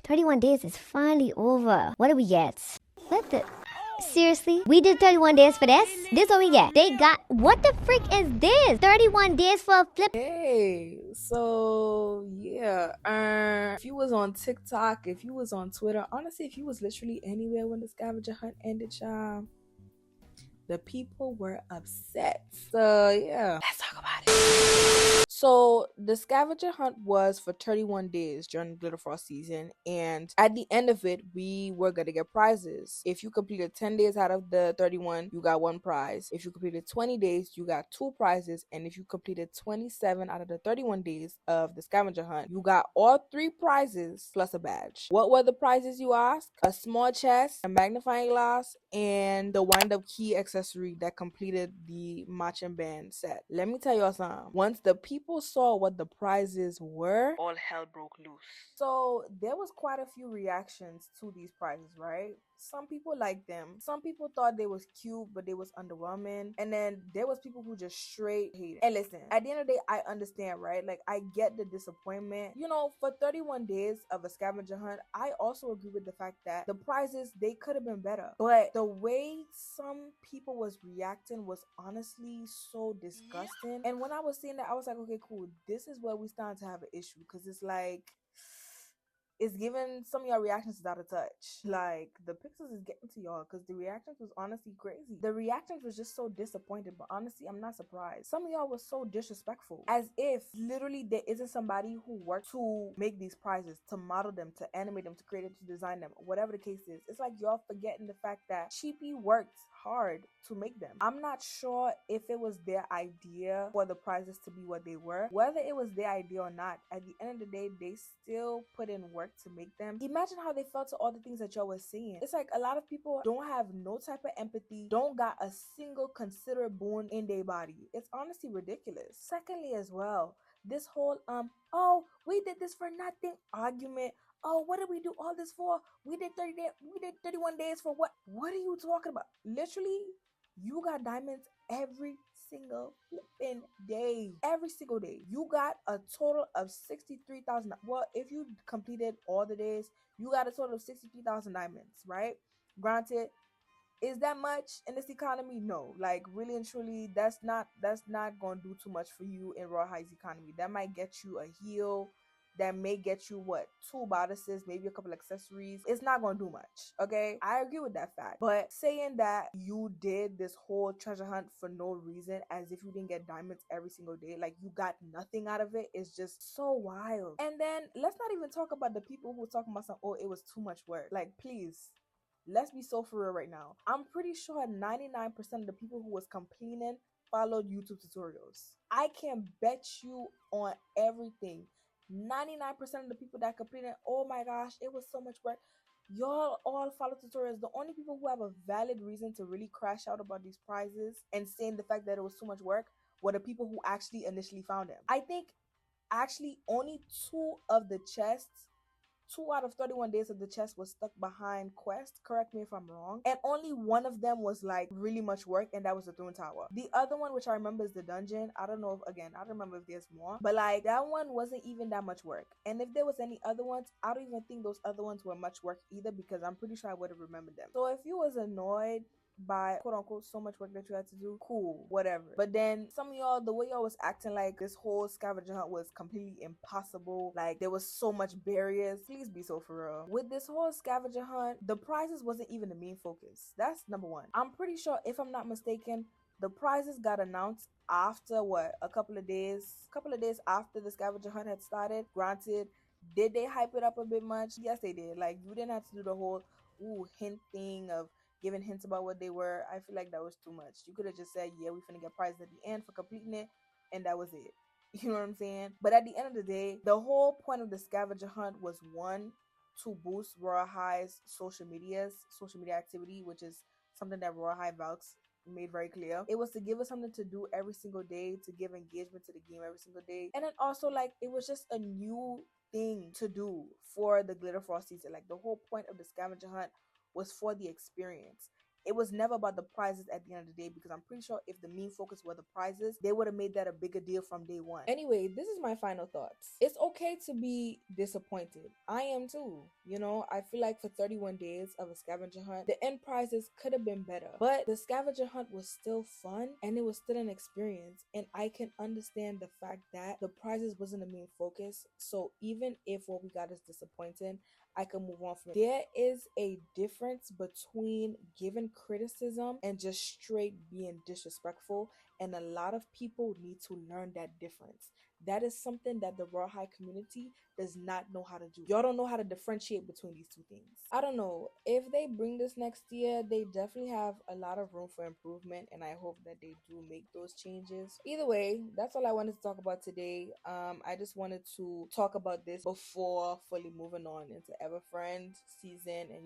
31 days is finally over. What do we get? What the? Seriously? We did 31 days for this? This what we get. They got, what the frick is this? 31 days for a flip. Hey, so yeah, if you was on TikTok, if you was on Twitter, honestly, if you was literally anywhere when the scavenger hunt ended, child, the people were upset. So yeah, let's talk about it. So the scavenger hunt was for 31 days during the Glitter Frost season, and at the end of it, we were gonna get prizes. If you completed 10 days out of the 31, you got one prize. If you completed 20 days, you got two prizes, and if you completed 27 out of the 31 days of the scavenger hunt, you got all three prizes plus a badge. What were the prizes, you ask? A small chest, a magnifying glass, and the wind-up key accessory that completed the marching band set. Let me tell y'all something. Once the people saw what the prizes were, all hell broke loose. So there was quite a few reactions to these prizes, right? Some people liked them. Some people thought they was cute, but they was underwhelming. And then there was people who just straight hated. And listen, at the end of the day, I understand, right? Like, I get the disappointment. You know, for 31 days of a scavenger hunt, I also agree with the fact that the prizes, they could have been better. But the way some people was reacting was honestly so disgusting. And when I was seeing that, I was like, okay, cool. This is where we starting to have an issue. Because it's like, it's giving some of your reactions is out of touch. Like, the pixels is getting to y'all because the reactions was honestly crazy. The reactions was just so disappointed, but honestly, I'm not surprised. Some of y'all was so disrespectful, as if literally there isn't somebody who worked to make these prizes, to model them, to animate them, to create them, to design them, whatever the case is. It's like y'all forgetting the fact that Cheapy worked hard to make them. I'm not sure if it was their idea for the prizes to be what they were. Whether it was their idea or not, at the end of the day, they still put in work to make them. Imagine how they felt to all the things that y'all was saying. It's like a lot of people don't have no type of empathy, don't got a single considerate bone in their body. It's honestly ridiculous. Secondly, as well, this whole oh, we did this for nothing argument. Oh, what did we do all this for? We did 30 days, we did 31 days for what? What are you talking about? Literally, you got diamonds every single flipping day. Every single day. You got a total of 63,000. Well, if you completed all the days, you got a total of 63,000 diamonds, right? Granted, is that much in this economy? No. Like, really and truly, that's not gonna do too much for you in Royale High's economy. That might get you a heal, that may get you what, two bodices, maybe a couple accessories. It's not gonna do much. Okay, I agree with that fact, but saying that you did this whole treasure hunt for no reason, as if you didn't get diamonds every single day, like you got nothing out of it, is just so wild. And then let's not even talk about the people who were talking about some, oh, it was too much work. Like, please, let's be so for real right now. I'm pretty sure 99% of the people who was complaining followed YouTube tutorials. I can bet you on everything. 99% of the people that complained, oh my gosh, it was so much work, y'all all follow tutorials. The only people who have a valid reason to really crash out about these prizes and saying the fact that it was too much work were the people who actually initially found them. I think actually only two of the chests, 2 out of 31 days of the chest was stuck behind quest, correct me if I'm wrong, and only one of them was like really much work, and that was the throne tower. The other one, which I remember, is the dungeon. I don't know if, again, I don't remember if there's more, but like that one wasn't even that much work. And if there was any other ones, I don't even think those other ones were much work either, because I'm pretty sure I would have remembered them. So if you was annoyed by quote unquote so much work that you had to do, cool, whatever. But then some of y'all, the way y'all was acting like this whole scavenger hunt was completely impossible, like there was so much barriers, please be so for real. With this whole scavenger hunt, the prizes wasn't even the main focus. That's number one. I'm pretty sure, if I'm not mistaken, the prizes got announced after what, a couple of days after the scavenger hunt had started. Granted, did they hype it up a bit much? Yes, they did. Like, you didn't have to do the whole hint thing of giving hints about what they were. I feel like that was too much. You could have just said, yeah, we finna get prizes at the end for completing it, and that was it. You know what I'm saying? But at the end of the day, the whole point of the scavenger hunt was, one, to boost Royale High's social media activity, which is something that Royale High Valks made very clear. It was to give us something to do every single day, to give engagement to the game every single day. And then also, like, it was just a new thing to do for the Glitter Frost season. Like, the whole point of the scavenger hunt was for the experience. it was never about the prizes at the end of the day, because I'm pretty sure if the main focus were the prizes, they would have made that a bigger deal from day one. Anyway, this is my final thoughts. It's okay to be disappointed. I am too. You know, I feel like for 31 days of a scavenger hunt, the end prizes could have been better, but the scavenger hunt was still fun and it was still an experience. And I can understand the fact that the prizes wasn't the main focus. So even if what we got is disappointing, I can move on from it. There is a difference between giving criticism and just straight being disrespectful, and a lot of people need to learn that difference. That is something that the Royale High community does not know how to do. Y'all don't know how to differentiate between these two things. I don't know. If they bring this next year, they definitely have a lot of room for improvement, and I hope that they do make those changes. Either way, that's all I wanted to talk about today. I just wanted to talk about this before fully moving on into Everfriend season, and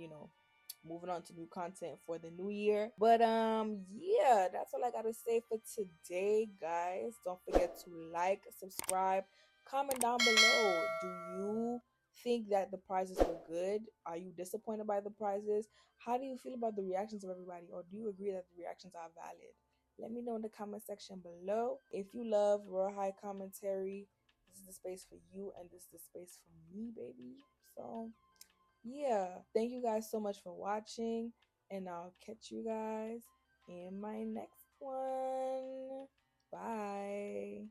moving on to new content for the new year. But yeah, that's all I gotta say for today, guys. Don't forget to like, subscribe, comment down below. Do you think that the prizes were good? Are you disappointed by the prizes? How do you feel about the reactions of everybody, or do you agree that the reactions are valid? Let me know in the comment section below. If you love Royale High commentary, this is the space for you, and this is the space for me, baby. So yeah, thank you guys so much for watching, and I'll catch you guys in my next one. Bye.